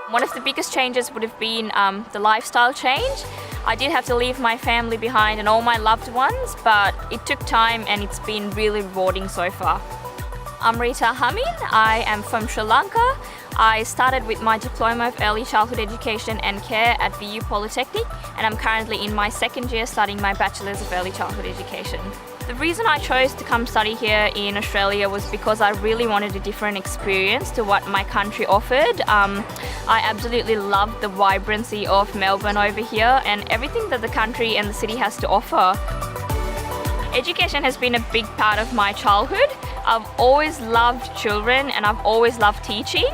One of the biggest changes would have been the lifestyle change. I did have to leave my family behind and all my loved ones, but it took time and it's been really rewarding so far. Amrita Hameen, I am from Sri Lanka. I started with my Diploma of Early Childhood Education and Care at VU Polytechnic, and I'm currently in my second year studying my Bachelor's of Early Childhood Education. The reason I chose to come study here in Australia was because I really wanted a different experience to what my country offered. I absolutely loved the vibrancy of Melbourne over here and everything that the country and the city has to offer. Education has been a big part of my childhood. I've always loved children and I've always loved teaching.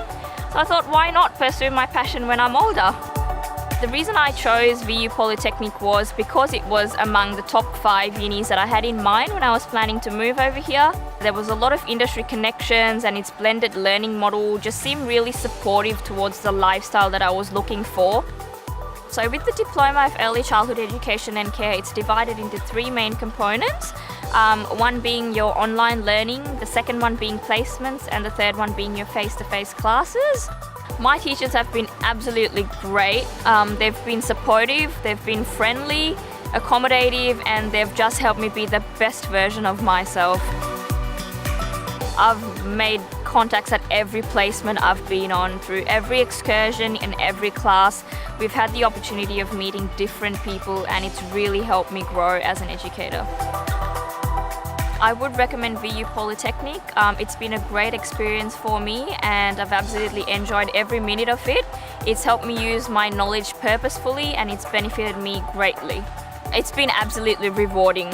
So I thought, why not pursue my passion when I'm older? The reason I chose VU Polytechnic was because it was among the top 5 unis that I had in mind when I was planning to move over here. There was a lot of industry connections and its blended learning model just seemed really supportive towards the lifestyle that I was looking for. So with the Diploma of Early Childhood Education and Care, it's divided into 3 main components. One being your online learning, the second one being placements, and the third one being your face-to-face classes. My teachers have been absolutely great. They've been supportive, they've been friendly, accommodative, and they've just helped me be the best version of myself. I've made contacts at every placement I've been on, through every excursion, in every class. We've had the opportunity of meeting different people, and it's really helped me grow as an educator. I would recommend VU Polytechnic. It's been a great experience for me and I've absolutely enjoyed every minute of it. It's helped me use my knowledge purposefully and it's benefited me greatly. It's been absolutely rewarding.